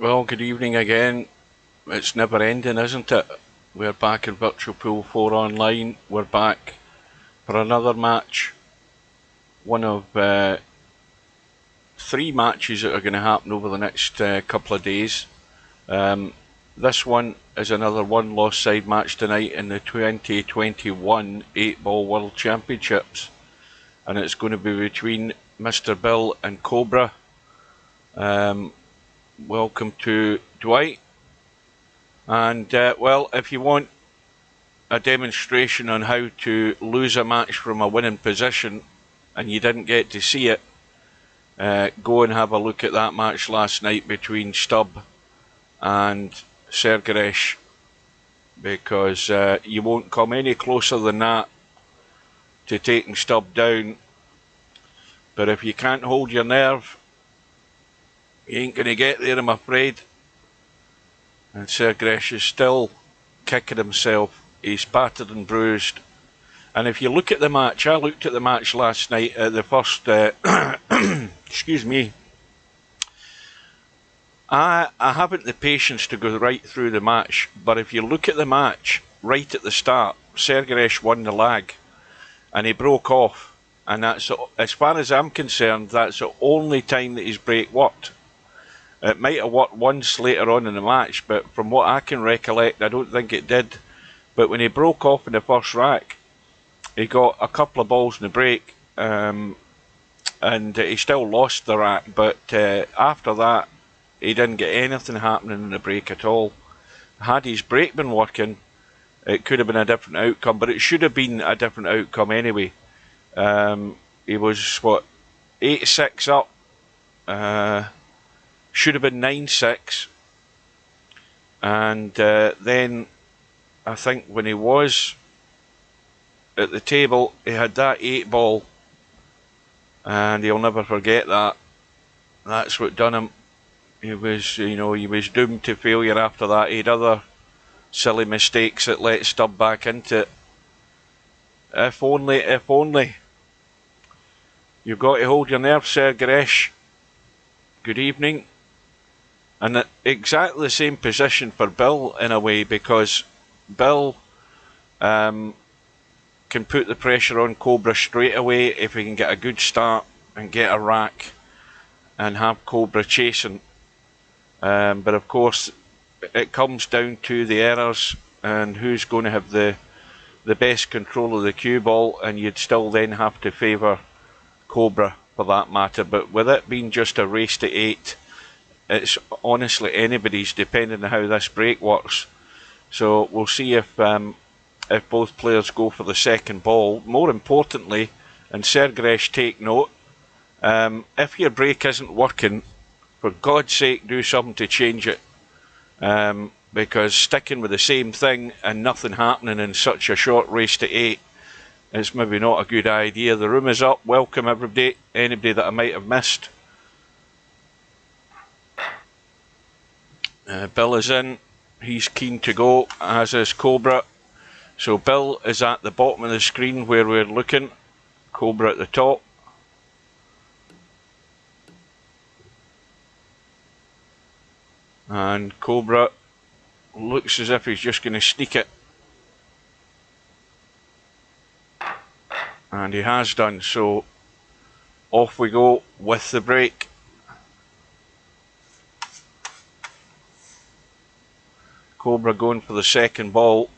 Well, good evening again. It's never ending, isn't it? We're back in Virtual Pool 4 online. We're back for another match. One of three matches that are going to happen over the next couple of days. This one is another one-loss side match tonight in the 2021 8-Ball World Championships. And it's going to be between Mr.Bill and Cobra. Welcome to Dwight. And, well, if you want a demonstration on how to lose a match from a winning position and you didn't get to see it, go and have a look at that match last night between Stubb and Sergaresh, because you won't come any closer than that to taking Stubb down. But if you can't hold your nerve, you ain't going to get there, I'm afraid. And Sergaresh is still kicking himself. He's battered and bruised. And if you look at the match, I looked at the match last night at the first... excuse me. I haven't the patience to go right through the match, but if you look at the match right at the start, Sergaresh won the lag and he broke off. And that's, as far as I'm concerned, that's the only time that his break worked. It might have worked once later on in the match, but from what I can recollect, I don't think it did. But when he broke off in the first rack, he got a couple of balls in the break, and he still lost the rack. But after that, he didn't get anything happening in the break at all. Had his break been working, it could have been a different outcome, but it should have been a different outcome anyway. He was, what, 8-6 up. Should have been 9-6, and then I think when he was at the table, he had that 8-ball, and he'll never forget that. That's what done him. He was, he was doomed to failure after that. He had other silly mistakes that let Stubb back into it. If only. You've got to hold your nerve, Sergaresh. Good evening. And exactly the same position for Bill in a way, because Bill can put the pressure on Cobra straight away if he can get a good start and get a rack and have Cobra chasing. But of course, it comes down to the errors and who's going to have the best control of the cue ball, and you'd still then have to favour Cobra for that matter. But with it being just a race to 8, it's honestly anybody's, depending on how this break works. So we'll see if both players go for the second ball. More importantly, and Sergaresh, take note, if your break isn't working, for God's sake do something to change it, because sticking with the same thing and nothing happening in such a short race to 8 is maybe not a good idea. The room is up. Welcome everybody, anybody that I might have missed. Bill is in, he's keen to go, as is Cobra. So Bill is at the bottom of the screen where we're looking, Cobra at the top. And Cobra looks as if he's just going to sneak it. And he has done, so off we go with the break. Cobra going for the second ball.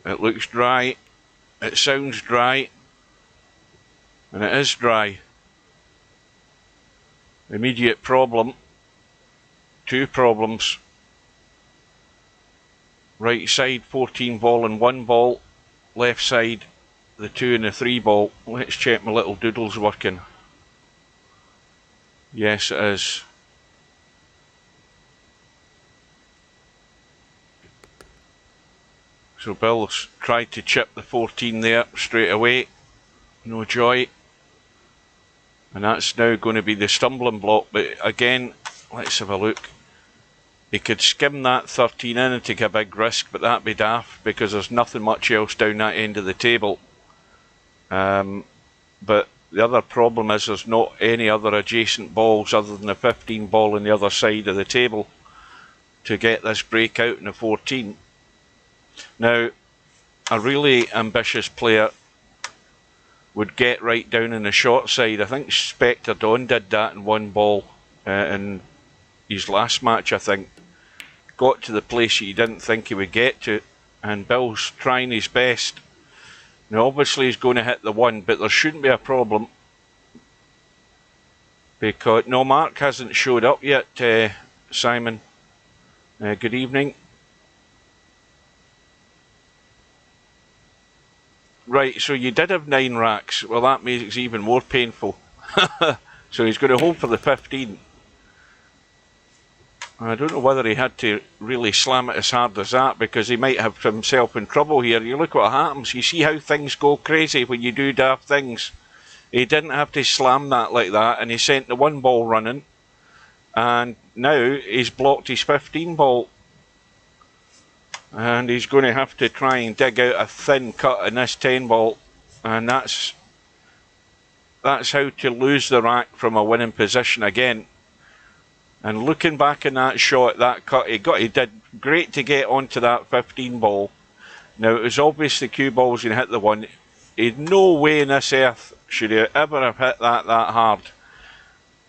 It looks dry, it sounds dry, and it is dry. Immediate problem, 2 problems. Right side 14 ball and 1 ball, left side the 2 and the 3 ball. Let's check my little doodle's working. Yes, it is. So Bill's tried to chip the 14 there straight away, no joy. And that's now going to be the stumbling block, but again, let's have a look. He could skim that 13 in and take a big risk, but that'd be daft because there's nothing much else down that end of the table. But the other problem is there's not any other adjacent balls other than the 15 ball on the other side of the table to get this break out in the 14. Now, a really ambitious player would get right down in the short side. I think Spectre Don did that in one ball in his last match, I think. Got to the place he didn't think he would get to, and Bill's trying his best. Now obviously he's going to hit the 1, but there shouldn't be a problem, because no, Mark hasn't showed up yet. Simon, good evening. Right, so you did have 9 racks. Well, that makes it even more painful. So he's going to hold for the 15. I don't know whether he had to really slam it as hard as that, because he might have himself in trouble here. You look what happens. You see how things go crazy when you do daft things. He didn't have to slam that like that, and he sent the 1 ball running, and now he's blocked his 15 ball. And he's going to have to try and dig out a thin cut in this 10 ball, and that's how to lose the rack from a winning position again. And looking back in that shot, that cut he did great to get onto that 15 ball. Now it was obvious the cue balls and hit the 1. He'd no way in this earth should he ever have hit that hard.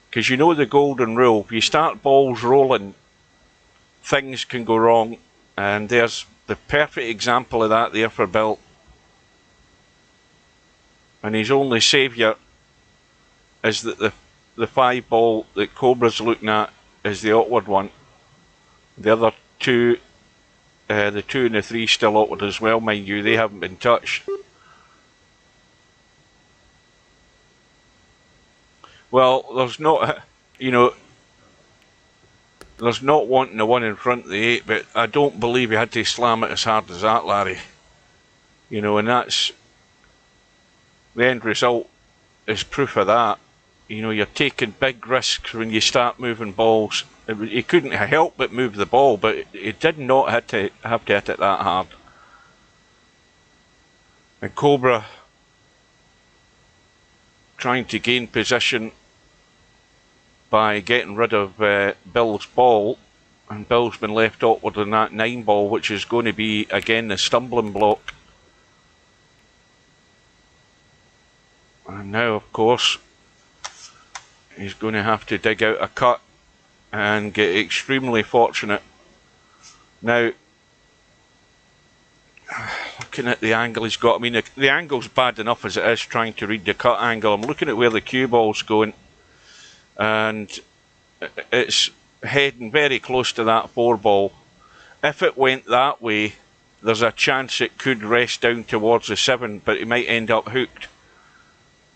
Because you know the golden rule, if you start balls rolling, things can go wrong. And there's the perfect example of that there for Bill. And his only saviour is that the 5 ball that Cobra's looking at is the awkward one. The other 2, the 2 and the 3 still awkward as well, mind you. They haven't been touched. Well, there's not, you know, there's not wanting the 1 in front of the 8, but I don't believe you had to slam it as hard as that, Larry. You know, and that's the end result is proof of that. You know, you're taking big risks when you start moving balls. He couldn't help but move the ball, but he did not have to hit it that hard. And Cobra trying to gain position by getting rid of Bill's ball, and Bill's been left awkward in that 9 ball, which is going to be again the stumbling block. And now, of course, he's going to have to dig out a cut and get extremely fortunate. Now, looking at the angle he's got, I mean, the angle's bad enough as it is trying to read the cut angle. I'm looking at where the cue ball's going, and it's heading very close to that 4 ball. If it went that way, there's a chance it could rest down towards the 7, but it might end up hooked.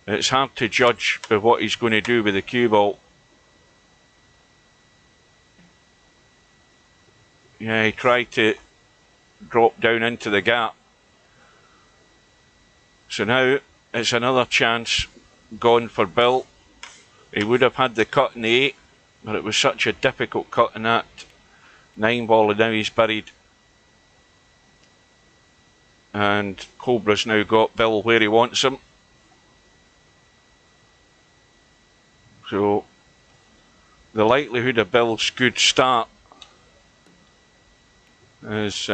It's hard to judge by what he's going to do with the cue ball. Yeah, he tried to drop down into the gap. So now it's another chance gone for Bill. He would have had the cut in the 8, but it was such a difficult cut in that 9 ball, and now he's buried. And Cobra's now got Bill where he wants him. So the likelihood of Bill's good start is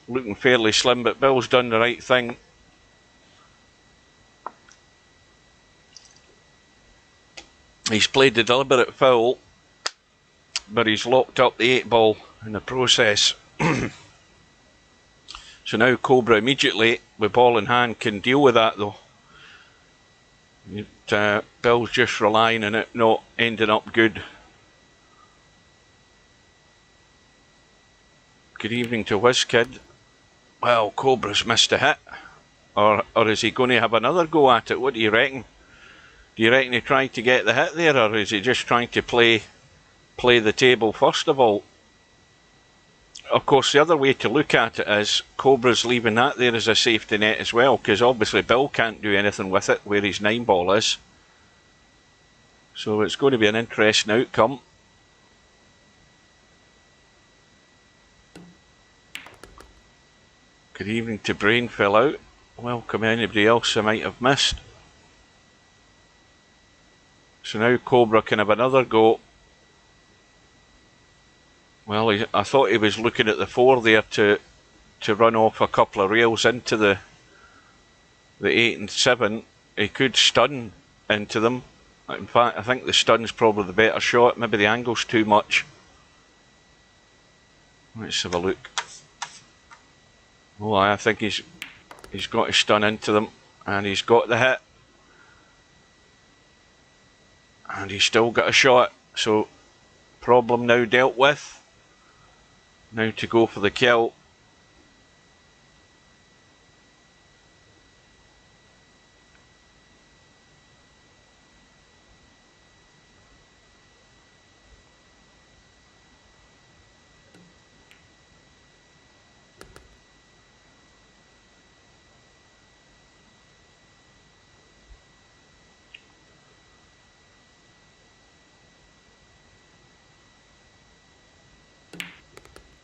looking fairly slim, but Bill's done the right thing. He's played the deliberate foul, but he's locked up the 8 ball in the process. So now Cobra immediately, with ball in hand, can deal with that though. Bill's just relying on it not ending up good. Good evening to WizKid. Well, Cobra's missed a hit. Or is he going to have another go at it? What do you reckon? Do you reckon he tried to get the hit there, or is he just trying to play the table first of all? Of course, the other way to look at it is Cobra's leaving that there as a safety net as well, because obviously Bill can't do anything with it where his 9 ball is. So it's going to be an interesting outcome. Good evening to Brain fell out. welcome anybody else I might have missed. So now Cobra can have another go. Well, I thought he was looking at the 4 there to run off a couple of rails into the 8 and 7. He could stun into them. In fact, I think the stun's probably the better shot. Maybe the angle's too much. Let's have a look. Oh, I think he's got to stun into them, and he's got the hit, and he's still got a shot. So problem now dealt with. Now to go for the kill.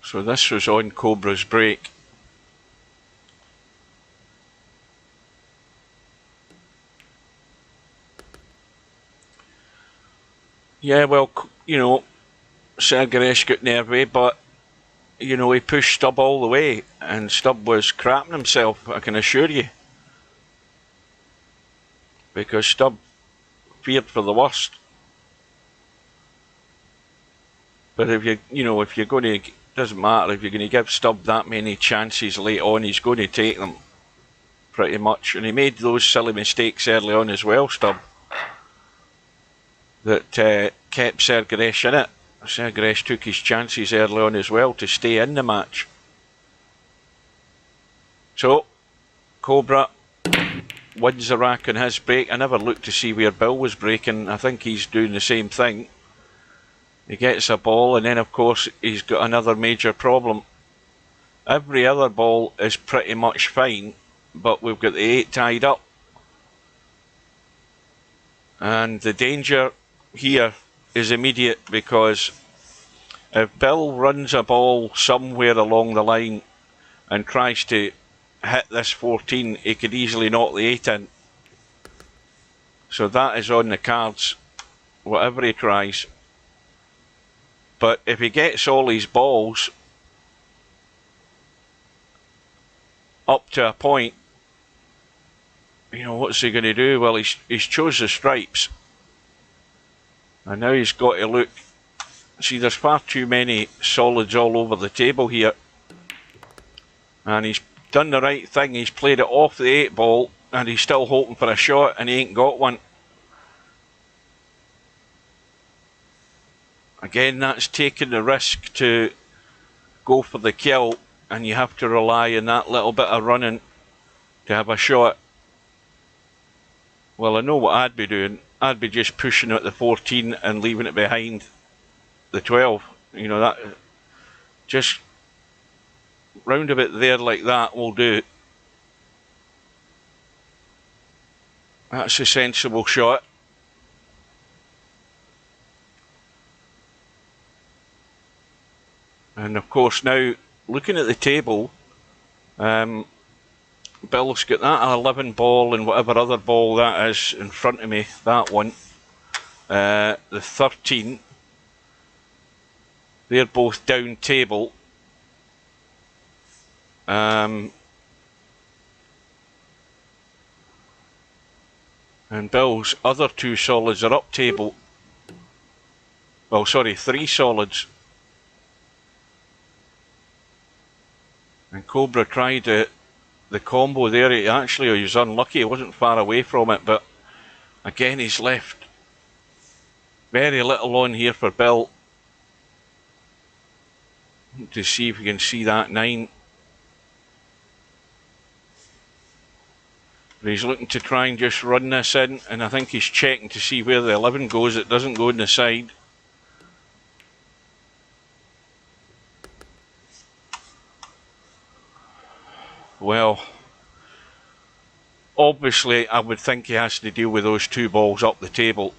So this was on Cobra's break. Yeah, well, you know, Sergaresh got nervy, but, you know, he pushed Stubb all the way, and Stubb was crapping himself, I can assure you. Because Stubb feared for the worst. But if you're going to, doesn't matter, if you're going to give Stubb that many chances late on, he's going to take them, pretty much. And he made those silly mistakes early on as well, Stubb, that kept Sergaresh in it. Sergaresh took his chances early on as well to stay in the match. So, Cobra wins the rack on his break. I never looked to see where Bill was breaking. I think he's doing the same thing. He gets a ball, and then of course he's got another major problem. Every other ball is pretty much fine, but we've got the 8 tied up. And the danger here is immediate, because if Bill runs a ball somewhere along the line and tries to hit this 14, he could easily knock the 8 in. So that is on the cards, whatever he tries. But if he gets all his balls up to a point, you know, what's he going to do? Well, he's chose the stripes. And now he's got to look. See, there's far too many solids all over the table here. And he's done the right thing. He's played it off the 8 ball, and he's still hoping for a shot, and he ain't got one. Again, that's taking the risk to go for the kill, and you have to rely on that little bit of running to have a shot. Well, I know what I'd be doing. I'd be just pushing at the 14 and leaving it behind the 12. You know, that just round a bit there like that will do. That's a sensible shot. And of course now, looking at the table, Bill's got that 11 ball and whatever other ball that is in front of me, that one. The 13. They're both down table. And Bill's other 2 solids are up table. Well, sorry, 3 solids. And Cobra tried the combo there. He was unlucky. He wasn't far away from it, but again he's left very little on here for Bill. To see if we can see that 9. But he's looking to try and just run this in, and I think he's checking to see where the 11 goes. It doesn't go in the side. Well, obviously I would think he has to deal with those 2 balls up the table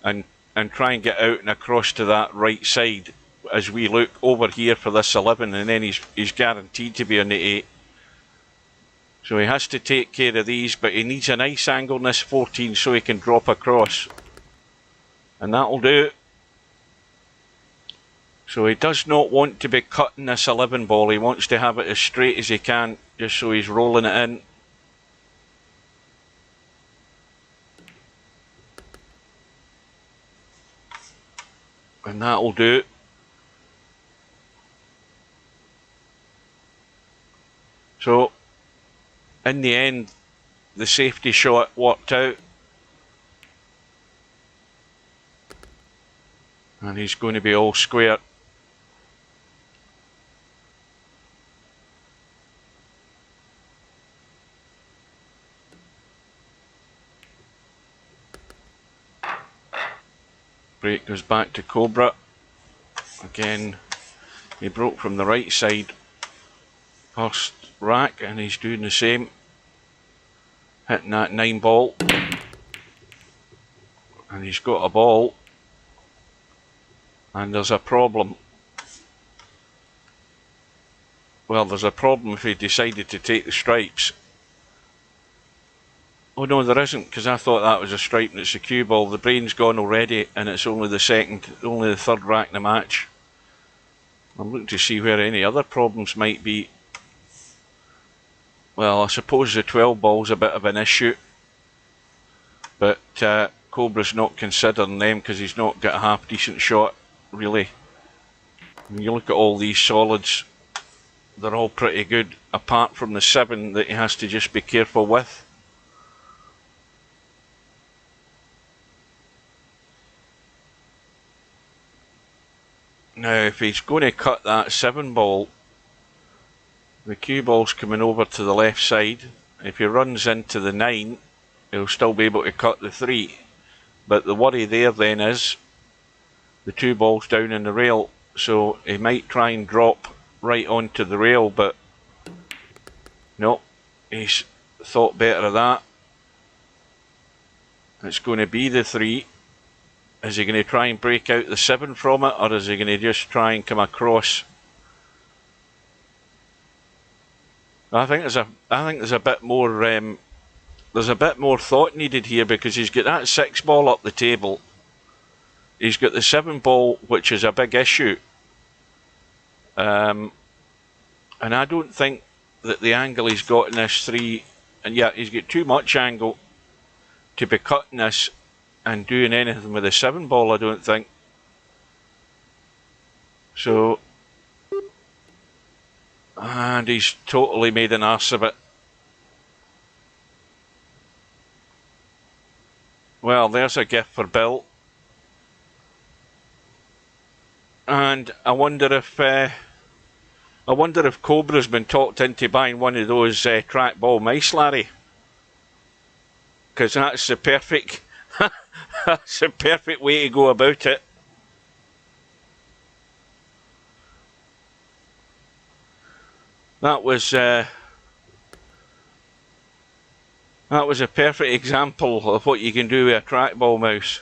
and try and get out and across to that right side as we look over here for this 11, and then he's guaranteed to be on the 8. So he has to take care of these, but he needs a nice angle in this 14 so he can drop across. And that'll do. So he does not want to be cutting this 11 ball. He wants to have it as straight as he can, just so he's rolling it in. And that'll do. So, in the end, the safety shot worked out. And he's going to be all square. Break goes back to Cobra. Again, he broke from the right side. First rack, and he's doing the same. Hitting that 9 ball. And he's got a ball. And there's a problem. Well, there's a problem if he decided to take the stripes. Oh no, there isn't, because I thought that was a stripe and it's a cue ball. The brain's gone already, and it's only the third rack in the match. I'm looking to see where any other problems might be. Well, I suppose the 12 ball's a bit of an issue, but Cobra's not considering them because he's not got a half decent shot, really. When you look at all these solids, they're all pretty good, apart from the 7 that he has to just be careful with. Now, if he's going to cut that 7 ball, the cue ball's coming over to the left side. If he runs into the 9, he'll still be able to cut the 3. But the worry there then is the 2 balls down in the rail, so he might try and drop right onto the rail, but no, he's thought better of that. It's going to be the 3. Is he going to try and break out the 7 from it, or is he going to just try and come across? I think there's a bit more thought needed here, because he's got that 6 ball up the table. He's got the 7 ball, which is a big issue. And I don't think that the angle he's got in this 3, and yeah, he's got too much angle to be cutting this and doing anything with the 7 ball, I don't think. So, and he's totally made an arse of it. Well, there's a gift for Bill. And I wonder if Cobra's been talked into buying one of those trackball mice, Larry. Because that's the perfect that's the perfect way to go about it. That was a perfect example of what you can do with a trackball mouse.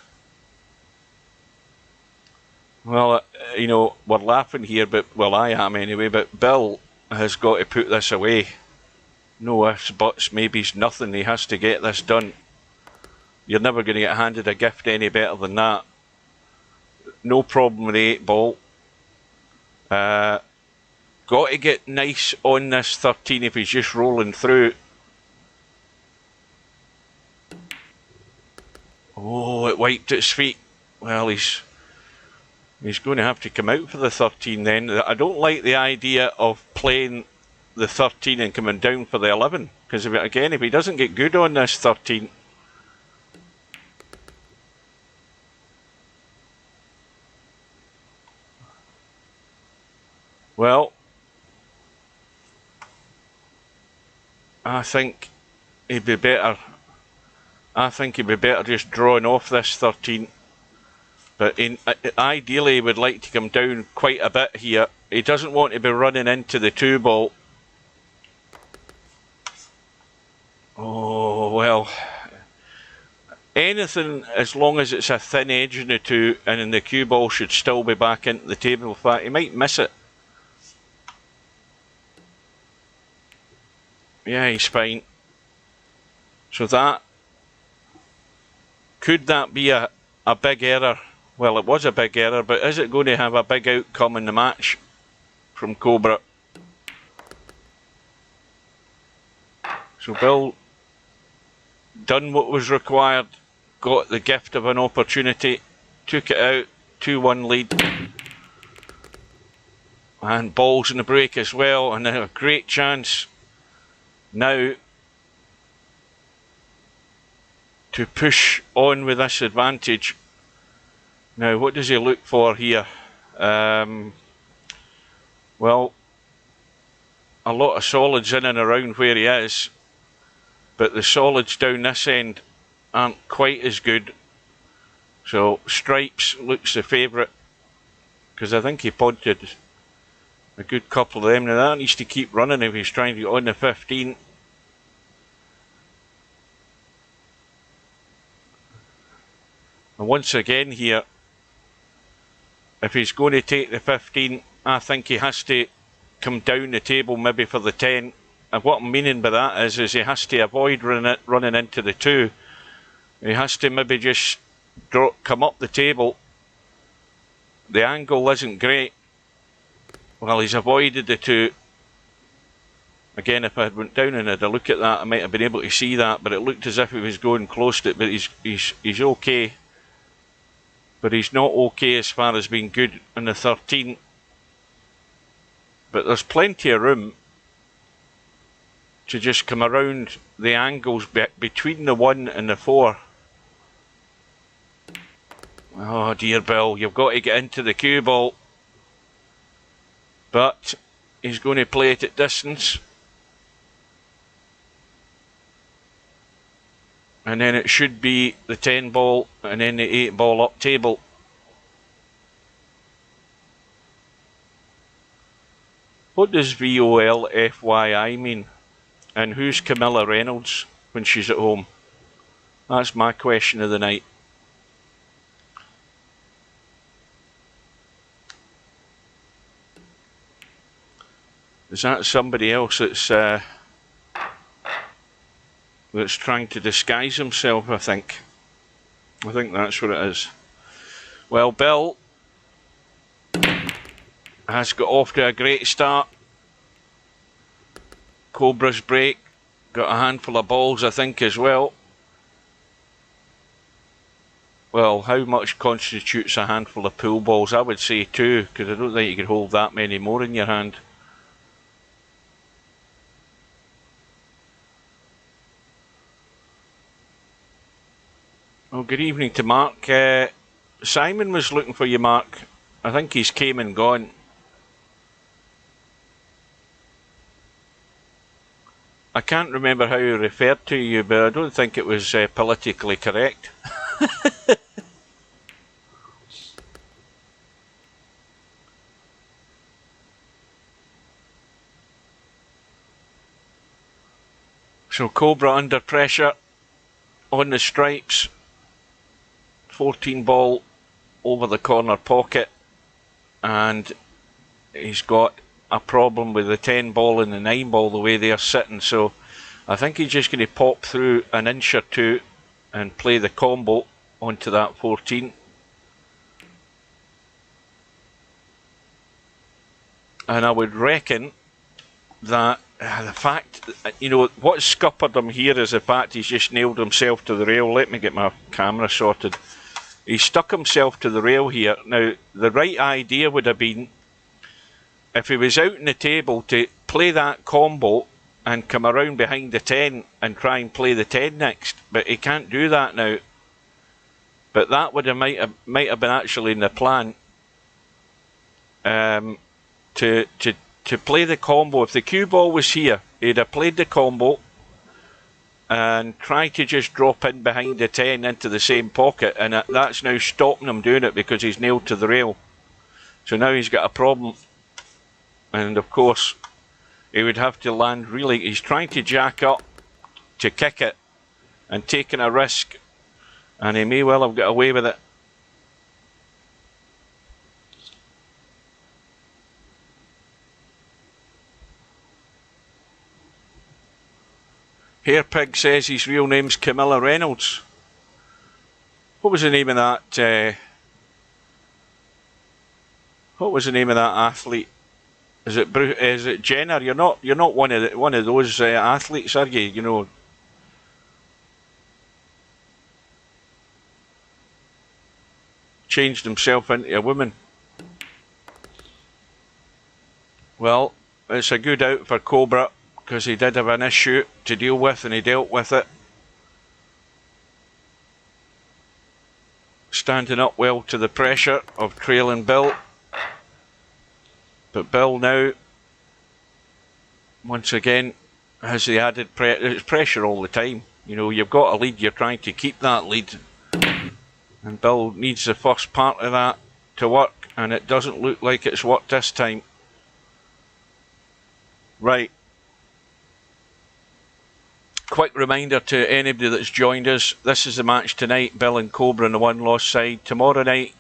Well, you know, we're laughing here, but, well, I am anyway, but Bill has got to put this away. No ifs, buts, maybes, nothing. He has to get this done. You're never going to get handed a gift any better than that. No problem with the 8 ball. Got to get nice on this 13 if he's just rolling through. Oh, it wiped its feet. Well, he's going to have to come out for the 13 then. I don't like the idea of playing the 13 and coming down for the 11. Because, if he doesn't get good on this 13... Well, I think he'd be better just drawing off this 13. But ideally he would like to come down quite a bit here. He doesn't want to be running into the 2 ball. Oh, well. Anything, as long as it's a thin edge in the 2, and then the cue ball should still be back into the table. In fact, he might miss it. Yeah, he's fine. So that, could that be a big error? Well, it was a big error, but is it going to have a big outcome in the match from Cobra? So Bill done what was required, got the gift of an opportunity, took it out, 2-1 lead. And balls in the break as well, and a great chance now to push on with this advantage. Now, what does he look for here? Well, a lot of solids in and around where he is, but the solids down this end aren't quite as good. So stripes looks the favourite, because I think he punted a good couple of them. Now that needs to keep running if he's trying to get on the 15. And once again here, if he's going to take the 15, I think he has to come down the table maybe for the 10. And what I'm meaning by that is he has to avoid running into the 2. He has to maybe just come up the table. The angle isn't great. Well, he's avoided the 2. Again, if I had went down and had a look at that, I might have been able to see that, but it looked as if he was going close to it. But he's okay. But he's not okay as far as being good in the 13. But there's plenty of room to just come around the angles between the 1 and the 4. Oh dear, Bill, you've got to get into the cue ball. But he's going to play it at distance. And then it should be the 10 ball and then the 8 ball up table. What does VOLFYI mean? And who's Camilla Reynolds when she's at home? That's my question of the night. Is that somebody else that's trying to disguise himself, I think. I think that's what it is. Well, Bill has got off to a great start. Cobra's break, got a handful of balls, I think, as well. Well, how much constitutes a handful of pool balls? I would say 2, because I don't think you could hold that many more in your hand. Well, good evening to Mark. Simon was looking for you, Mark. I think he's came and gone. I can't remember how he referred to you, but I don't think it was politically correct. So Cobra under pressure, on the stripes, 14 ball over the corner pocket, and he's got a problem with the 10 ball and the 9 ball the way they're sitting, so I think he's just going to pop through an inch or 2 and play the combo onto that 14. And I would reckon that the fact, what scuppered him here is the fact he's just nailed himself to the rail. Let me get my camera sorted. He stuck himself to the rail here. Now, the right idea would have been, if he was out in the table, to play that combo and come around behind the 10 and try and play the 10 next. But he can't do that now. But that would have might have been actually in the plan. To play the combo. If the cue ball was here, he'd have played the combo and tried to just drop in behind the 10 into the same pocket, and that's now stopping him doing it because he's nailed to the rail. So now he's got a problem, and of course he would have to land really. He's trying to jack up to kick it and taking a risk, and he may well have got away with it. Hairpig says his real name's Camilla Reynolds. What was the name of that? What was the name of that athlete? Is it Jenner? You're not one of those athletes, are you? You know. Changed himself into a woman. Well, it's a good out for Cobra because he did have an issue to deal with and he dealt with it. Standing up well to the pressure of trailing Bill. But Bill now, once again, has the added pressure all the time. You know, you've got a lead, you're trying to keep that lead. And Bill needs the first part of that to work, and it doesn't look like it's worked this time. Right. Quick reminder to anybody that's joined us, this is the match tonight, Bill and Cobra on the one-loss side. Tomorrow night,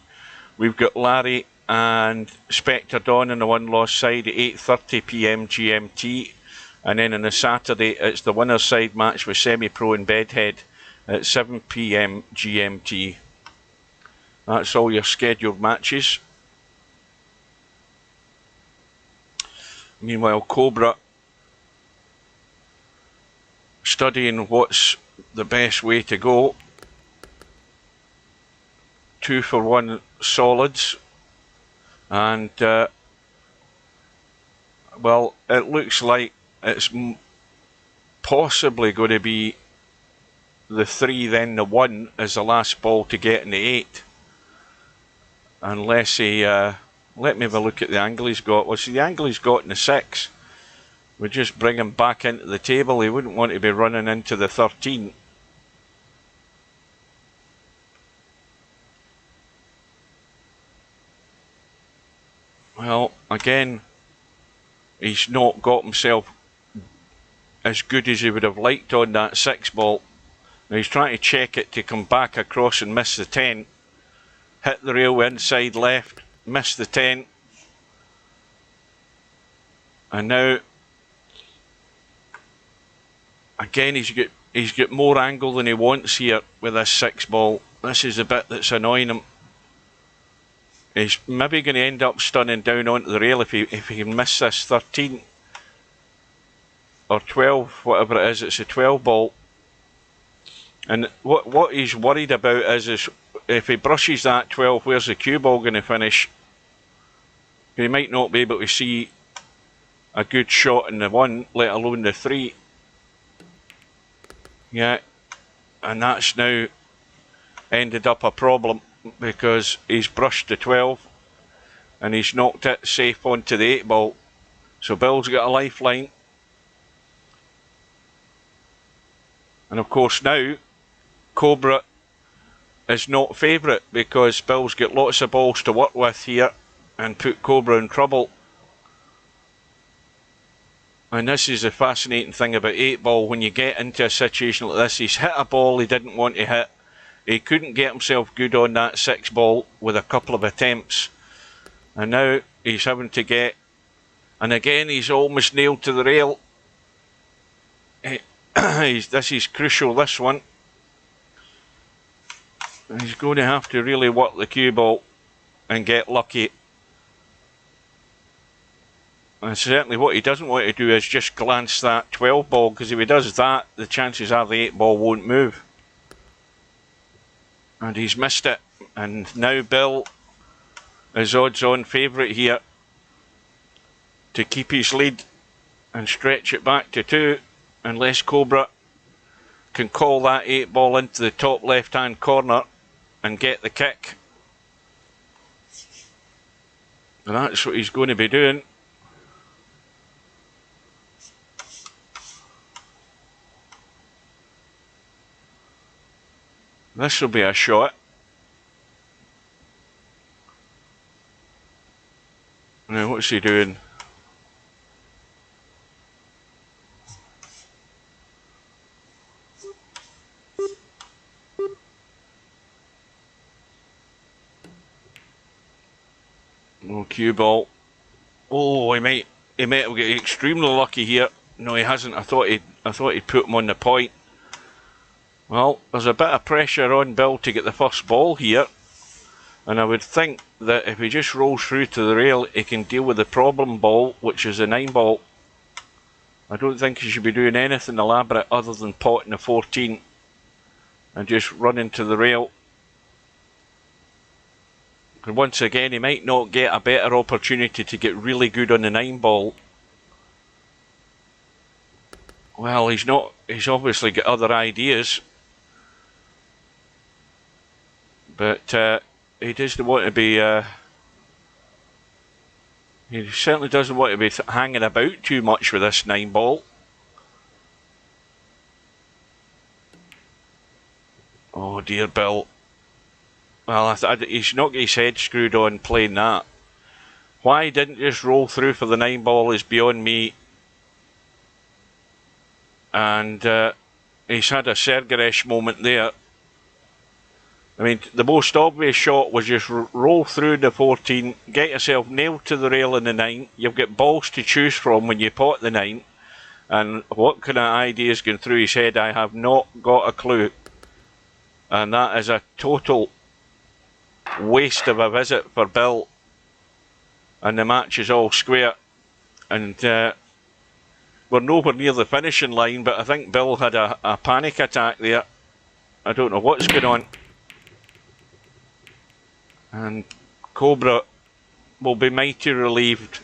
we've got Larry and Spectre Dawn on the one-loss side at 8:30 PM GMT. And then on the Saturday, it's the winner's side match with Semi-Pro and Bedhead at 7 PM GMT. That's all your scheduled matches. Meanwhile, Cobra studying what's the best way to go. 2-for-1 solids. And, well, it looks like it's possibly going to be the 3, then the 1 as the last ball to get in the 8. Unless he, let me have a look at the angle he's got. Well, see, the angle he's got in the 6 would just bring him back into the table. He wouldn't want to be running into the 13. Well, again, he's not got himself as good as he would have liked on that 6 ball. Now he's trying to check it to come back across and miss the 10. Hit the rail inside left, miss the 10. And now, again, he's got more angle than he wants here with this 6 ball. This is the bit that's annoying him. He's maybe going to end up stunning down onto the rail if he can miss this 13 or 12, whatever it is. It's a 12 ball. And what he's worried about is if he brushes that 12, where's the cue ball going to finish? He might not be able to see a good shot in the 1, let alone the 3. Yeah, and that's now ended up a problem because he's brushed the 12 and he's knocked it safe onto the 8 ball. So Bill's got a lifeline. And of course now, Cobra is not favourite because Bill's got lots of balls to work with here and put Cobra in trouble. And this is the fascinating thing about 8 ball. When you get into a situation like this, he's hit a ball he didn't want to hit. He couldn't get himself good on that 6 ball with a couple of attempts. And now he's having to get... And again, he's almost nailed to the rail. This is crucial, this one. And he's going to have to really work the cue ball and get lucky. And certainly what he doesn't want to do is just glance that 12 ball, because if he does that, the chances are the 8 ball won't move. And he's missed it. And now Bill is odds-on favourite here to keep his lead and stretch it back to 2, unless Cobra can call that 8 ball into the top left-hand corner and get the kick. And that's what he's going to be doing. This will be a shot. Now what's he doing? No cue ball. Oh, he might get extremely lucky here. No, he hasn't. I thought he'd put him on the point. Well, there's a bit of pressure on Bill to get the first ball here. And I would think that if he just rolls through to the rail, he can deal with the problem ball, which is a 9 ball. I don't think he should be doing anything elaborate other than potting the 14 and just running to the rail. And once again, he might not get a better opportunity to get really good on the 9 ball. Well, he's not. He's obviously got other ideas. But he doesn't want to be... he certainly doesn't want to be hanging about too much with this 9 ball. Oh dear, Bill. Well, he's not got his head screwed on playing that. Why he didn't just roll through for the 9 ball is beyond me. And he's had a Sergaresh moment there. I mean, the most obvious shot was just roll through the 14, get yourself nailed to the rail in the 9. You've got balls to choose from when you pot the 9. And what kind of ideas going through his head, I have not got a clue. And that is a total waste of a visit for Bill. And the match is all square. And we're nowhere near the finishing line, but I think Bill had a panic attack there. I don't know what's going on. And Cobra will be mighty relieved.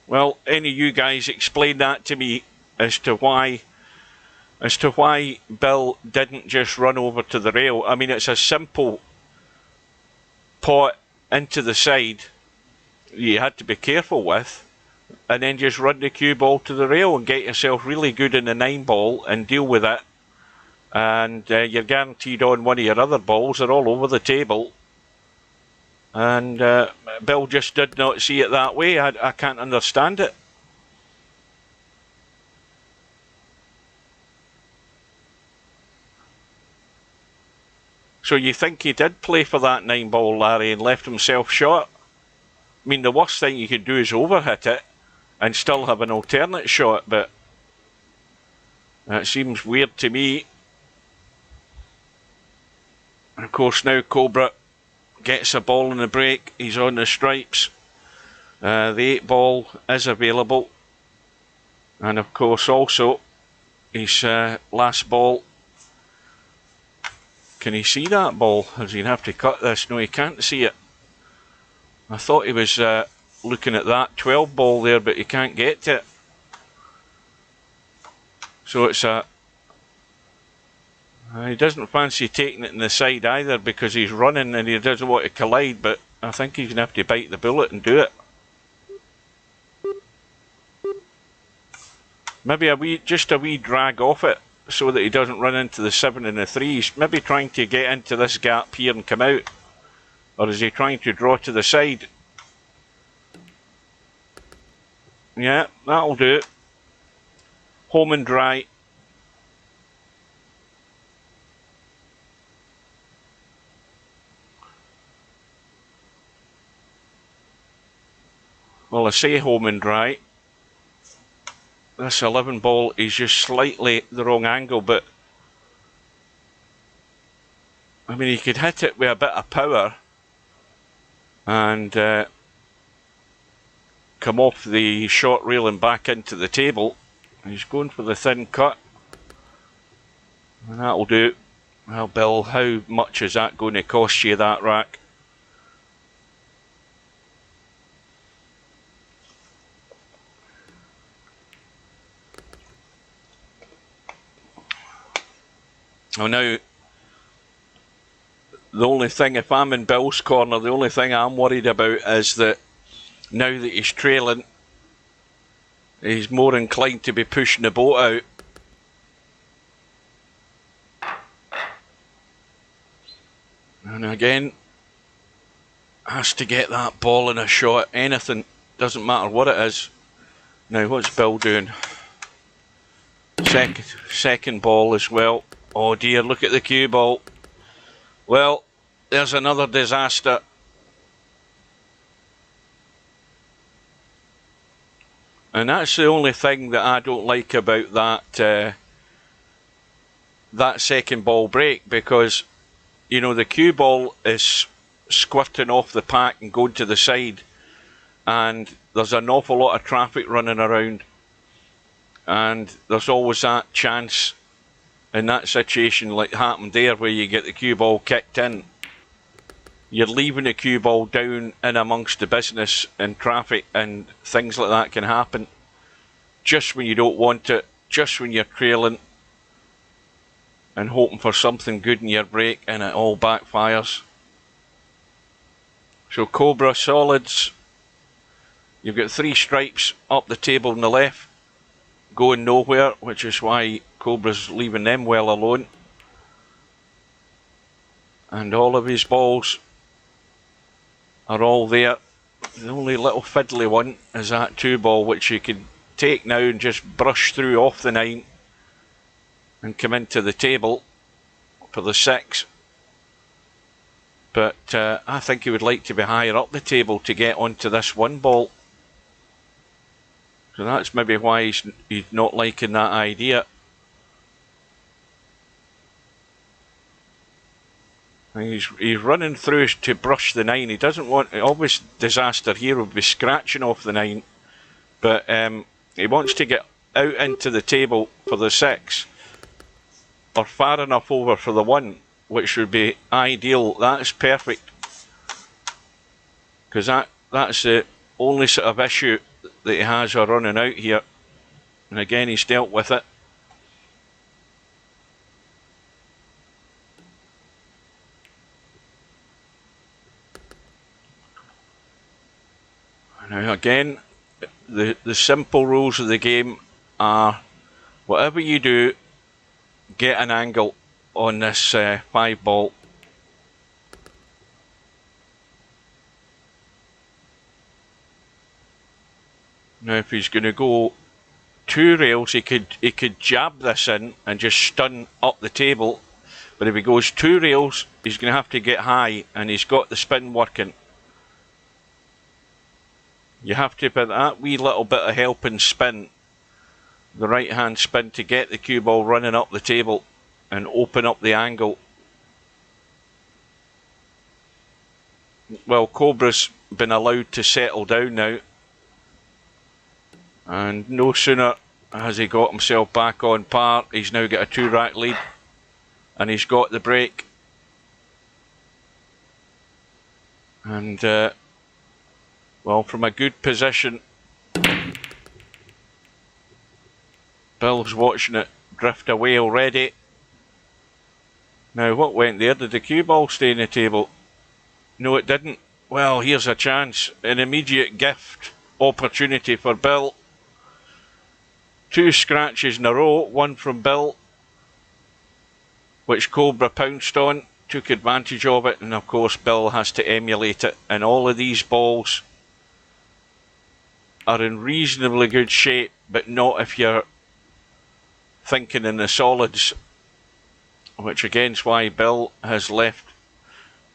Well, any of you guys explain that to me as to why Bill didn't just run over to the rail. I mean, it's a simple pot into the side you had to be careful with, and then just run the cue ball to the rail and get yourself really good in the 9 ball and deal with it. And you're guaranteed on one of your other balls. They're all over the table. And Bill just did not see it that way. I can't understand it. So you think he did play for that 9 ball, Larry, and left himself short? I mean, the worst thing you could do is overhit it and still have an alternate shot, but that seems weird to me. And of course now Cobra gets a ball in the break. He's on the stripes. The 8 ball is available. And of course also his last ball. Can he see that ball? Does he have to cut this? No, he can't see it. I thought he was looking at that 12 ball there, but he can't get to it. So it's a... he doesn't fancy taking it in the side either because he's running and he doesn't want to collide, but I think he's going to have to bite the bullet and do it. Maybe just a wee drag off it so that he doesn't run into the 7 and the 3. He's maybe trying to get into this gap here and come out. Or is he trying to draw to the side? Yeah, that'll do it. Home and dry. Well, I say home and dry. This 11 ball is just slightly the wrong angle, but I mean, he could hit it with a bit of power and come off the short rail and back into the table. He's going for the thin cut, and that'll do. Well, Bill, how much is that going to cost you, that rack? Oh, now, the only thing, if I'm in Bill's corner, the only thing I'm worried about is that now that he's trailing, he's more inclined to be pushing the boat out. And again, has to get that ball in a shot. Anything, doesn't matter what it is. Now, what's Bill doing? Second ball as well. Oh dear, look at the cue ball. Well, there's another disaster. And that's the only thing that I don't like about that second ball break, because, you know, the cue ball is squirting off the pack and going to the side, and there's an awful lot of traffic running around, and there's always that chance in that situation like happened there where you get the cue ball kicked in. You're leaving the cue ball down in amongst the business and traffic, and things like that can happen just when you don't want it, just when you're trailing and hoping for something good in your break, and it all backfires. So Cobra solids, you've got 3 stripes up the table on the left, going nowhere, which is why Cobra's leaving them well alone. And all of his balls are all there. The only little fiddly one is that 2 ball, which you can take now and just brush through off the 9 and come into the table for the 6. But I think he would like to be higher up the table to get onto this 1 ball. So that's maybe why he's not liking that idea. And he's running through to brush the 9. He doesn't want, obvious disaster here would be scratching off the 9. But he wants to get out into the table for the 6. Or far enough over for the 1, which would be ideal. That's perfect. Because that's the only sort of issue that he has are running out here. And again, he's dealt with it. Now again, the simple rules of the game are, whatever you do, get an angle on this 5 ball. Now if he's going to go 2 rails, he could jab this in and just stun up the table. But if he goes 2 rails, he's going to have to get high, and he's got the spin working. You have to put that wee little bit of helping spin, the right hand spin, to get the cue ball running up the table and open up the angle. Well, Cobra's been allowed to settle down now, and no sooner has he got himself back on par, he's now got a 2-rack lead, and he's got the break. And well, from a good position, Bill's watching it drift away already. Now, what went there? Did the cue ball stay on the table? No, it didn't. Well, here's a chance. An immediate gift opportunity for Bill. 2 scratches in a row, 1 from Bill, which Cobra pounced on, took advantage of it, and of course Bill has to emulate it. And all of these balls are in reasonably good shape, but not if you're thinking in the solids, which again is why Bill has left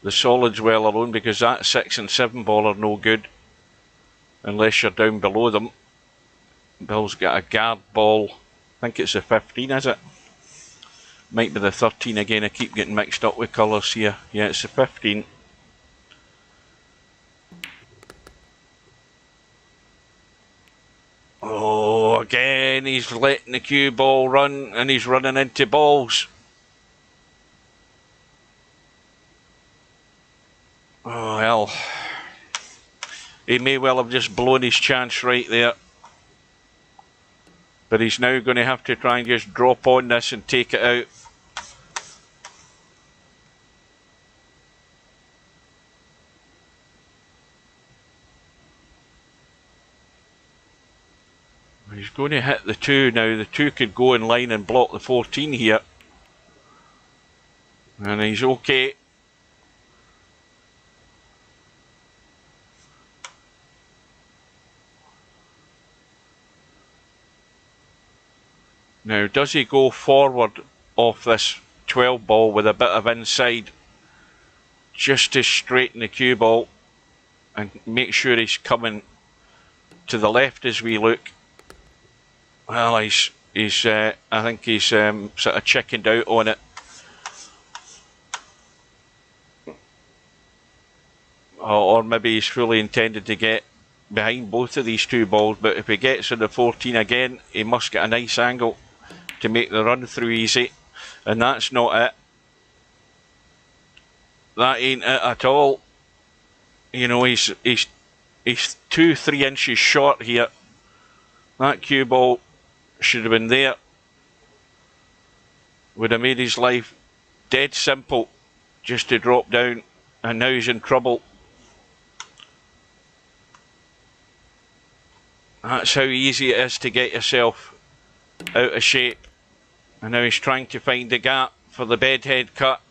the solids well alone, because that 6 and 7 ball are no good unless you're down below them. Bill's got a guard ball, I think it's the 15, is it? Might be the 13 again, I keep getting mixed up with colours here. Yeah, it's the 15. Oh, again, he's letting the cue ball run, and he's running into balls. Oh, well. He may well have just blown his chance right there. But he's now going to have to try and just drop on this and take it out. He's going to hit the 2 now. The 2 could go in line and block the 14 here. And he's okay. Now, does he go forward off this 12 ball with a bit of inside, just to straighten the cue ball and make sure he's coming to the left as we look? Well, I think he's sort of chickened out on it. Or maybe he's fully intended to get behind both of these two balls, but if he gets in the 14 again, he must get a nice angle to make the run through easy, and that's not it. That ain't it at all. You know, he's 2-3 inches short here. That cue ball should have been there. Would have made his life dead simple just to drop down, and now he's in trouble. That's how easy it is to get yourself out of shape. And now he's trying to find the gap for the bedhead cut.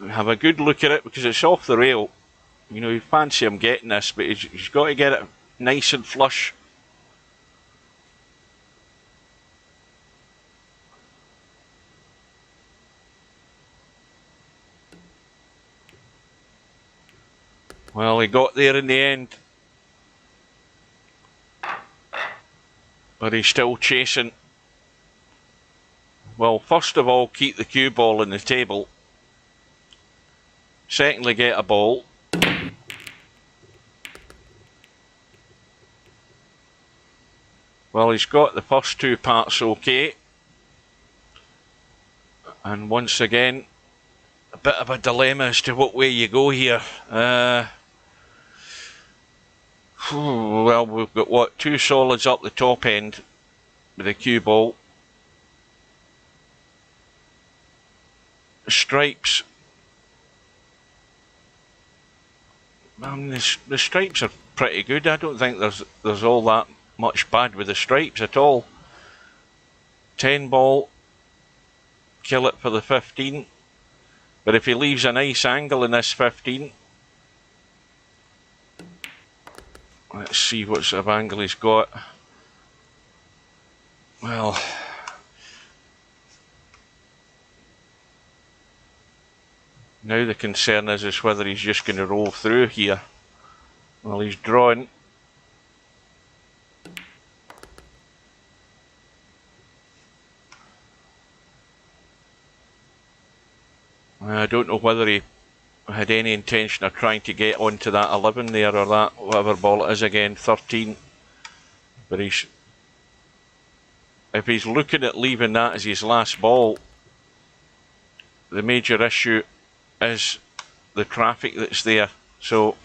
Have a good look at it because it's off the rail. You know, you fancy him getting this, but he's got to get it nice and flush. Well, he got there in the end. But he's still chasing. Well, first of all, keep the cue ball on the table. Secondly, get a ball. Well, he's got the first two parts okay. And once again, a bit of a dilemma as to what way you go here. Well, we've got what, two solids up the top end with the cue ball. Stripes. The stripes are pretty good. I don't think there's all that much bad with the stripes at all. 10 ball, kill it for the 15. But if he leaves a nice angle in this 15, let's see what sort of angle he's got. Well, now the concern is whether he's just going to roll through here. Well, he's drawn. I don't know whether he had any intention of trying to get onto that 11 there, or that whatever ball it is again, 13. But if he's looking at leaving that as his last ball, the major issue is the traffic that's there. So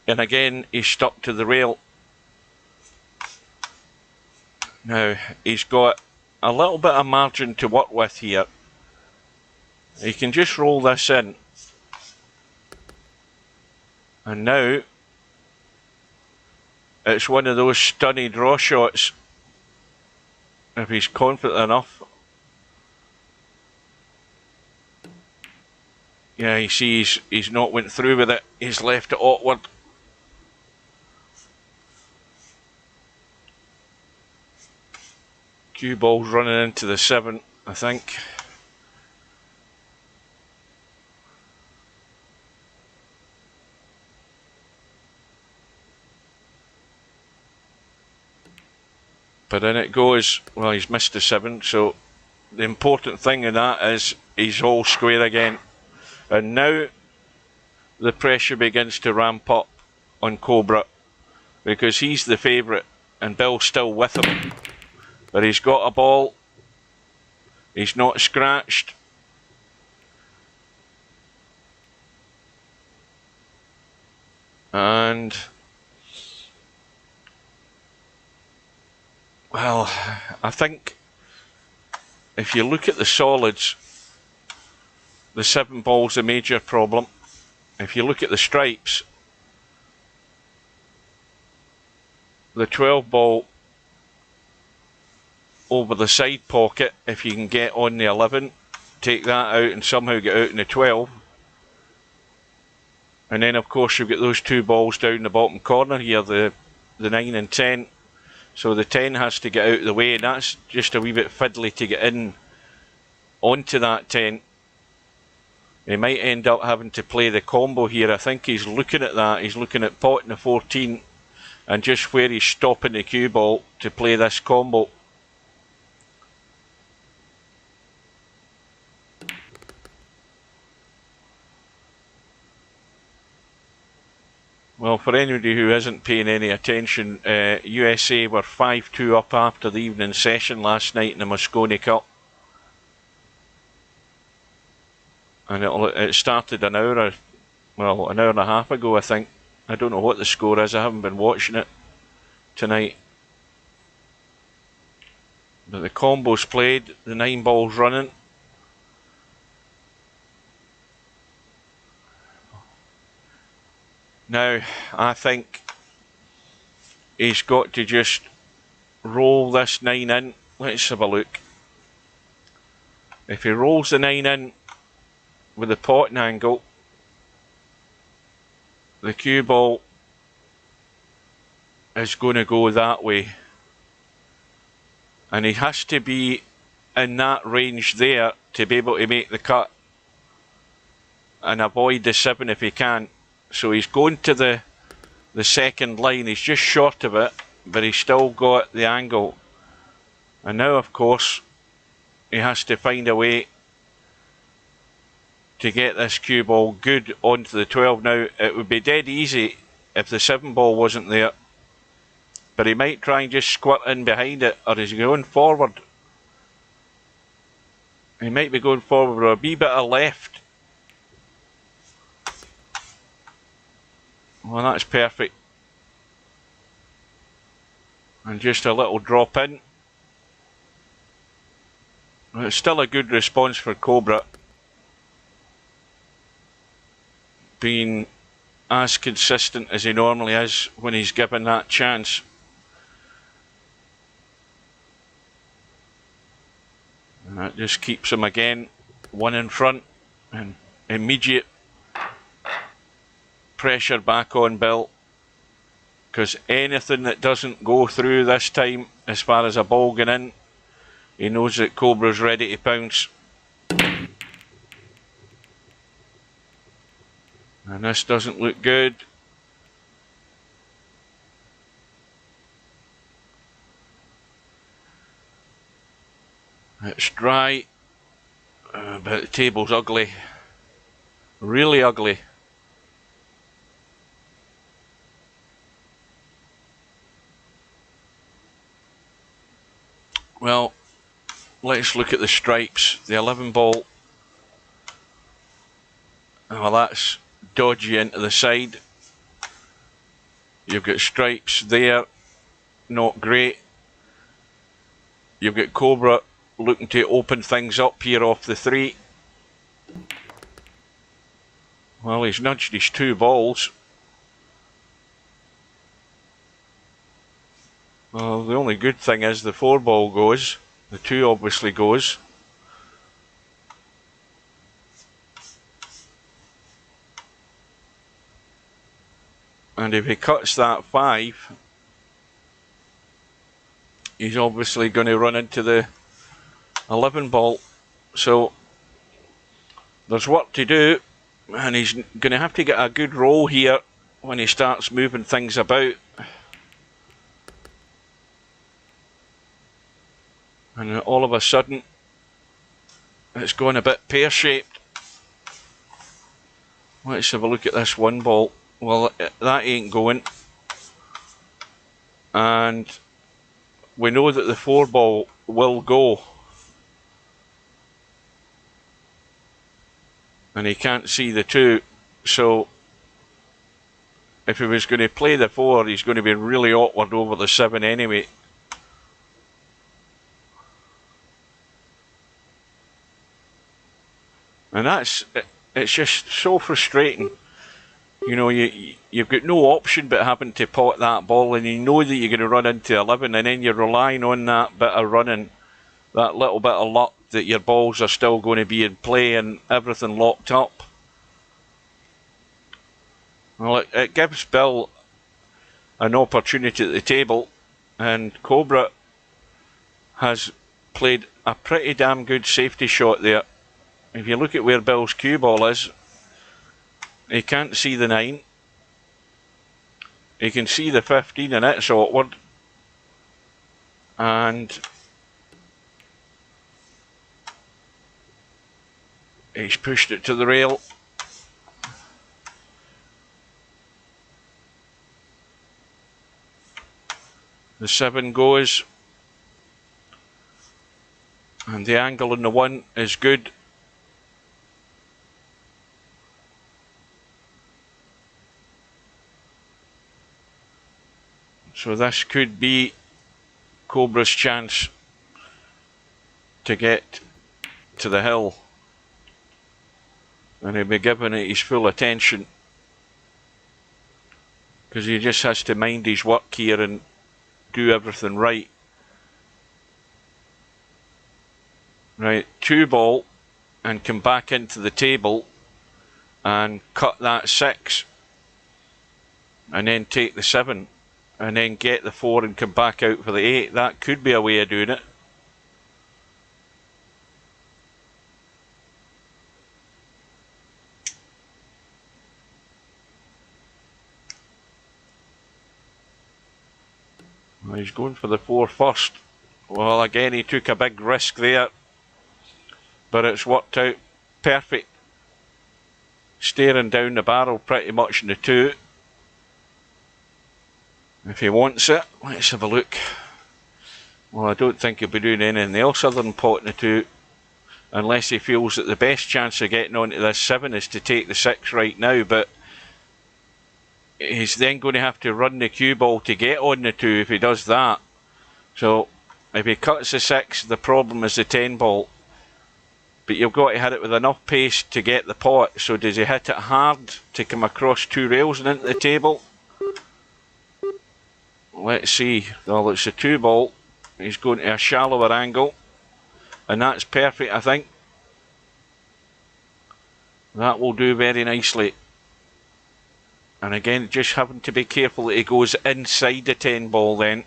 and again he's stuck to the rail. Now he's got a little bit of margin to work with here. He can just roll this in, and now it's one of those stunny draw shots if he's confident enough. Yeah, you see he's not went through with it, he's left it awkward. Cue ball's running into the 7, I think. But in it goes. Well, he's missed the 7, so the important thing in that is he's all square again. And now the pressure begins to ramp up on Cobra, because he's the favourite and Bill's still with him. But he's got a ball, he's not scratched. And well, I think if you look at the solids, the 7 ball's a major problem. If you look at the stripes, the 12 ball over the side pocket, if you can get on the 11, take that out and somehow get out in the 12. And then of course you've got those 2 balls down the bottom corner here, the 9 and 10. So the 10 has to get out of the way, and that's just a wee bit fiddly to get in onto that 10. He might end up having to play the combo here. I think he's looking at that. He's looking at potting the 14 and just where he's stopping the cue ball to play this combo. Well, for anybody who isn't paying any attention, USA were 5-2 up after the evening session last night in the Moscone Cup. And it started an hour and a half ago, I think. I don't know what the score is. I haven't been watching it tonight. But the combo's played, the 9 balls running. Now, I think he's got to just roll this 9 in. Let's have a look. If he rolls the 9 in with the potting angle, the cue ball is going to go that way. And he has to be in that range there to be able to make the cut and avoid the 7 if he can. So he's going to the second line. He's just short of it, but he's still got the angle. And now, of course, he has to find a way to get this cue ball good onto the 12. Now, it would be dead easy if the 7 ball wasn't there, but he might try and just squirt in behind it, or is he going forward? He might be going forward with a wee bit of left. Well, that's perfect. And just a little drop in. It's still a good response for Cobra. Being as consistent as he normally is when he's given that chance. And that just keeps him again 1 in front, and immediate pressure back on Bill, because anything that doesn't go through this time as far as a ball going in, he knows that Cobra's ready to pounce. And this doesn't look good. It's dry, but the table's ugly. Really ugly. Well, let's look at the stripes. The 11 ball. Well, that's dodgy into the side. You've got stripes there, not great. You've got Cobra looking to open things up here off the 3. Well, he's nudged his 2 balls. Well, the only good thing is the 4 ball goes. The 2 obviously goes. And if he cuts that 5, he's obviously going to run into the 11 ball. So there's work to do, and he's going to have to get a good roll here when he starts moving things about. And all of a sudden, it's gone a bit pear-shaped. Let's have a look at this 1 ball. Well, that ain't going. And we know that the 4 ball will go. And he can't see the 2. So, if he was going to play the 4, he's going to be really awkward over the 7 anyway. And it's just so frustrating. You know, you've got no option but having to pot that ball, and you know that you're going to run into 11, and then you're relying on that bit of running, that little bit of luck that your balls are still going to be in play and everything locked up. Well, it gives Bill an opportunity at the table, and Cobra has played a pretty damn good safety shot there. if you look at where Bill's cue ball is, he can't see the 9. He can see the 15 and it's awkward. And he's pushed it to the rail. The 7 goes. And the angle on the 1 is good. So this could be Cobra's chance to get to the hill. And he'll be giving it his full attention. Because he just has to mind his work here and do everything right. Right, 2 ball and come back into the table and cut that 6 and then take the 7 and then get the 4 and come back out for the 8. That could be a way of doing it. Well, he's going for the 4 first. Well, again, he took a big risk there, but it's worked out perfect. Staring down the barrel pretty much in the 2. If he wants it, let's have a look. Well, I don't think he'll be doing anything else other than potting the 2, unless he feels that the best chance of getting onto this 7 is to take the 6 right now, but he's then going to have to run the cue ball to get on the 2 if he does that. So if he cuts the 6, the problem is the 10 ball. But you've got to hit it with enough pace to get the pot. So does he hit it hard to come across 2 rails and into the table? Let's see. Well, it's a 2 ball. He's going to a shallower angle. And that's perfect, I think. That will do very nicely. And again, just having to be careful that he goes inside the 10 ball then.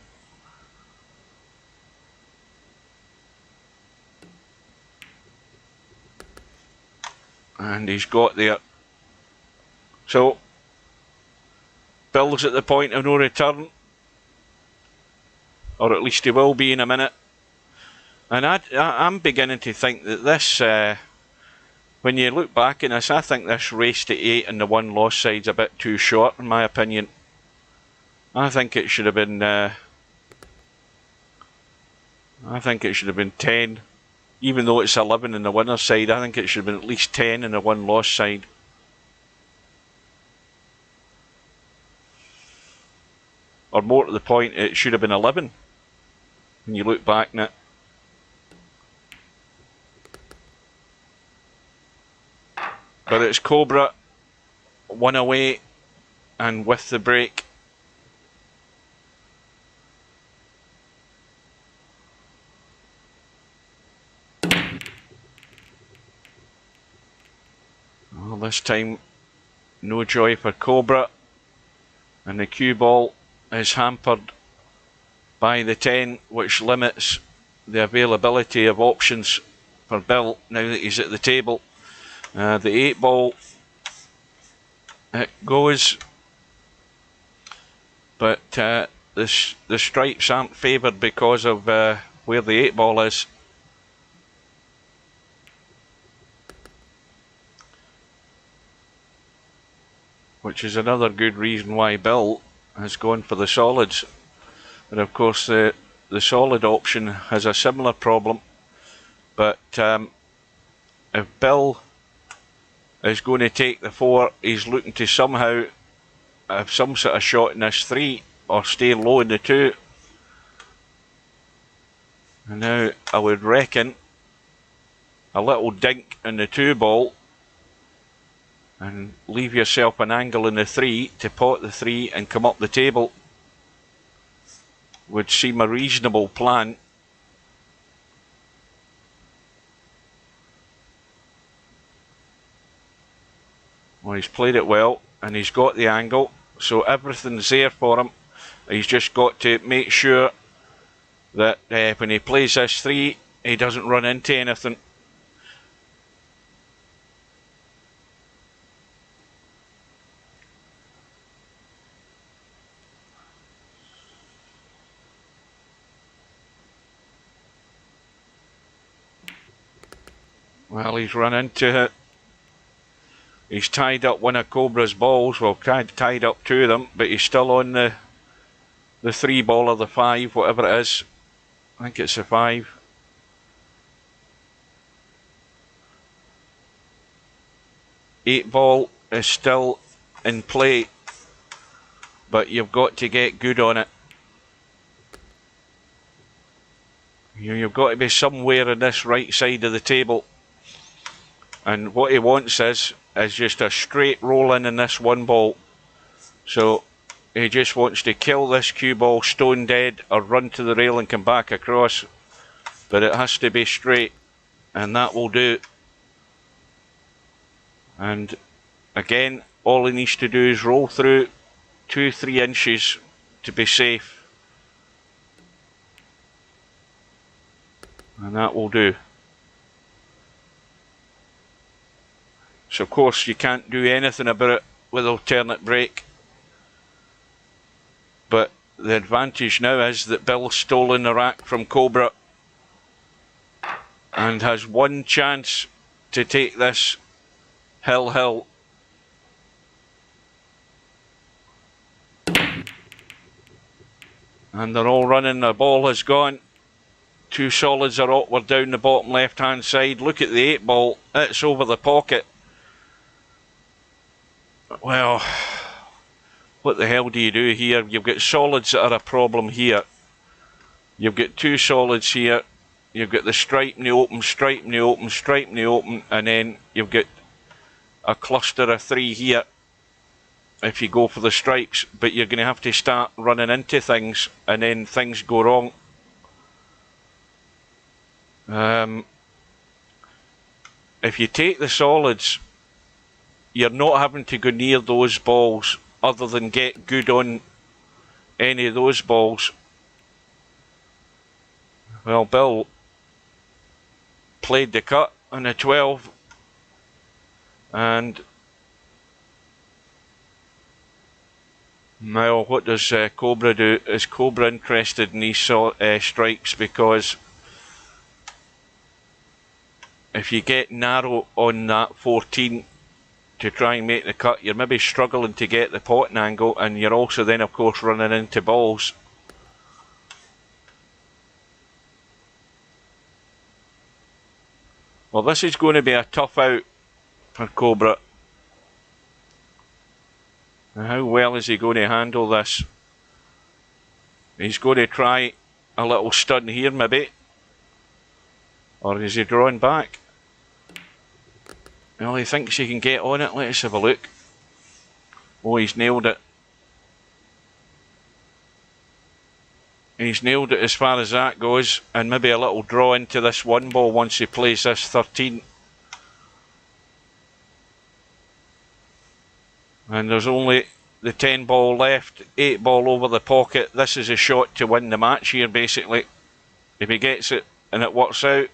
And he's got there. So, Bill's at the point of no return. Or at least he will be in a minute. And I'm beginning to think that this, when you look back in this, I think this race to 8 and the 1 loss side's a bit too short in my opinion. I think it should have been 10. Even though it's 11 in the winner's side, I think it should have been at least 10 in the 1 loss side. Or more to the point, it should have been 11 when you look back on it. But it's Cobra, 1 away and with the break. Well, this time no joy for Cobra, and the cue ball is hampered by the 10, which limits the availability of options for Bill now that he's at the table. The 8 ball, it goes, but the stripes aren't favoured because of where the 8 ball is. Which is another good reason why Bill has gone for the solids. And of course the solid option has a similar problem, but if Bill is going to take the 4, he's looking to somehow have some sort of shot in this 3 or stay low in the 2. And now I would reckon a little dink in the 2 ball and leave yourself an angle in the 3 to pot the 3 and come up the table would seem a reasonable plan. Well, he's played it well and he's got the angle, so everything's there for him. He's just got to make sure that when he plays this 3, he doesn't run into anything. Well, he's run into it. He's tied up one of Cobra's balls. Well, tied up two of them, but he's still on the 3 ball or the 5, whatever it is. I think it's a 5. Eight ball is still in play, but you've got to get good on it. You've got to be somewhere on this right side of the table. And what he wants is just a straight roll in this 1 ball. So he just wants to kill this cue ball stone dead or run to the rail and come back across. But it has to be straight, and that will do. And again, all he needs to do is roll through 2-3 inches to be safe. And that will do. So of course you can't do anything about it with alternate brake. But the advantage now is that Bill's stolen the rack from Cobra and has one chance to take this hill. And they're all running, the ball has gone. 2 solids are awkward down the bottom left hand side. Look at the 8 ball, it's over the pocket. Well, what the hell do you do here? You've got solids that are a problem here. You've got 2 solids here. You've got the stripe in the open, stripe in the open, stripe in the open, and then you've got a cluster of 3 here if you go for the stripes, but you're going to have to start running into things and then things go wrong. If you take the solids, you're not having to go near those balls other than get good on any of those balls. Well, Bill played the cut on a 12, and now what does Cobra do? Is Cobra interested in these strikes? Because if you get narrow on that 14 to try and make the cut, you're maybe struggling to get the potting angle, and you're also then of course running into balls. Well, this is going to be a tough out for Cobra. Now, how well is he going to handle this? He's going to try a little stun here maybe, or is he drawing back? Well, he thinks he can get on it. Let's have a look. Oh, he's nailed it. He's nailed it as far as that goes, and maybe a little draw into this 1 ball once he plays this 13. And there's only the 10 ball left, 8 ball over the pocket. This is a shot to win the match here basically. If he gets it and it works out.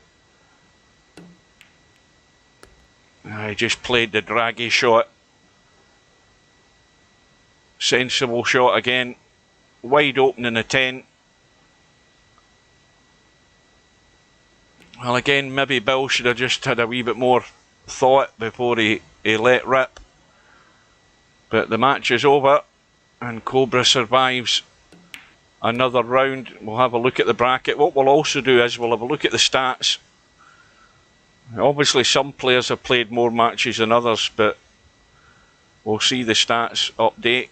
I just played the draggy shot. Sensible shot again. Wide open in the 10. Well, again, maybe Bill should have just had a wee bit more thought before he let rip. But the match is over and Cobra survives another round. We'll have a look at the bracket. What we'll also do is we'll have a look at the stats. Obviously some players have played more matches than others, but we'll see the stats update.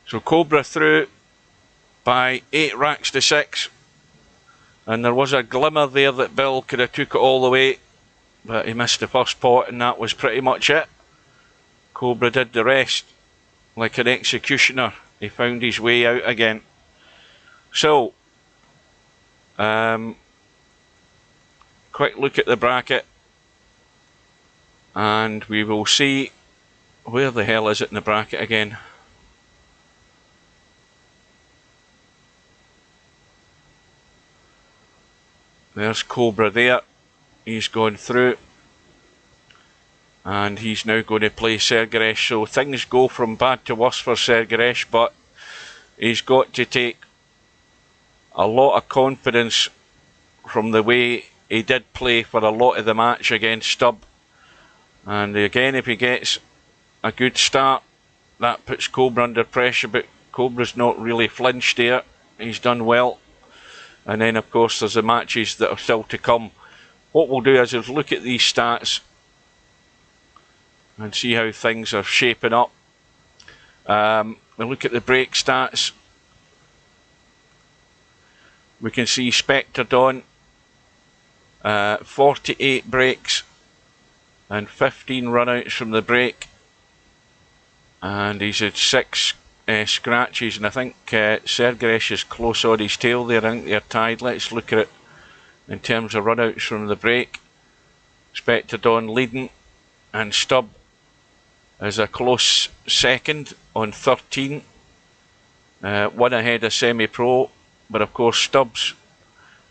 So Cobra through by 8 racks to 6, and there was a glimmer there that Bill could have took it all the way, but he missed the first pot and that was pretty much it. Cobra did the rest like an executioner. He found his way out again. So quick look at the bracket and we will see where the hell is it in the bracket again. There's Cobra there. He's gone through and he's now going to play Sergaresh. So things go from bad to worse for Sergaresh, but he's got to take a lot of confidence from the way he did play for a lot of the match against Stubb. And again, if he gets a good start, that puts Cobra under pressure, but Cobra's not really flinched there. He's done well. And then, of course, there's the matches that are still to come. What we'll do is we'll look at these stats and see how things are shaping up. We'll look at the break stats. We can see Spectre Dawn, 48 breaks and 15 runouts from the break. And he's had 6 scratches, and I think Sergeresh is close on his tail there. I think they're tied. Let's look at it in terms of runouts from the break. Spectre Dawn leading, and Stubb is a close second on 13. One ahead of Semi-Pro, but of course Stubbs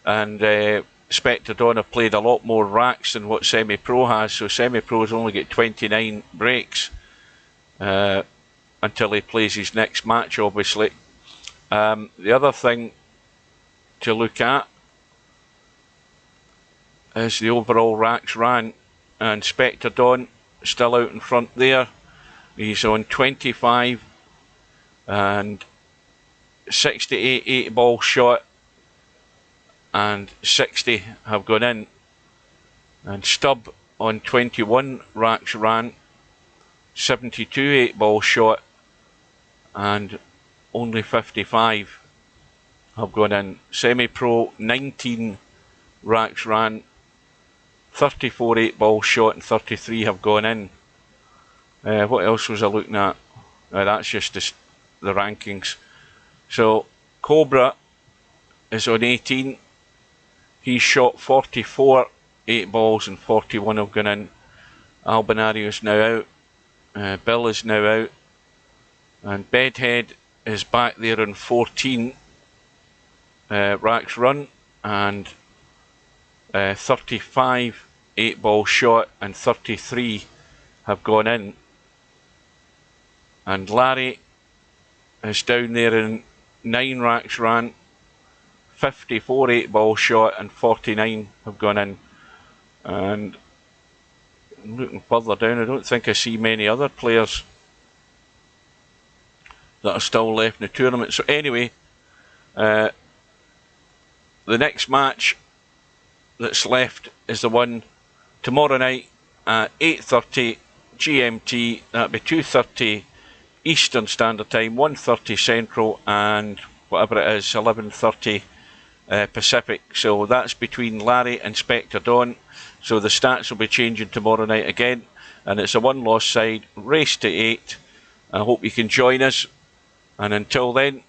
and Spectre Dawn have played a lot more racks than what Semi-Pro has, so Semi-Pro's only got 29 breaks until he plays his next match, obviously. The other thing to look at is the overall racks ran, and Spectre Dawn still out in front there. He's on 25 and 68 8-ball shot, and 60 have gone in. And Stubb on 21 racks ran, 72 8-ball shot, and only 55 have gone in. Semi-Pro 19 racks ran, 34 8-ball shot, and 33 have gone in. What else was I looking at? That's just the rankings. So Cobra is on 18. He's shot 44 8-balls and 41 have gone in. Albanario's now out. Bill is now out. And Bedhead is back there on 14 racks run and 35 8-ball shot, and 33 have gone in. And Larry is down there in 9 racks ran, 54 8-ball shot, and 49 have gone in. And looking further down, I don't think I see many other players that are still left in the tournament. So anyway, the next match that's left is the one tomorrow night at 8:30 GMT. That'll be 2:30 Eastern Standard Time, 1:30 Central, and whatever it is, 11:30 Pacific. So that's between Larry and Spectre Dawn. So the stats will be changing tomorrow night again, and it's a 1-loss side, race to 8. I hope you can join us, and until then,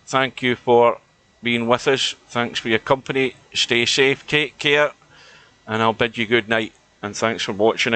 thank you for being with us. Thanks for your company. Stay safe, take care, and I'll bid you good night, and thanks for watching.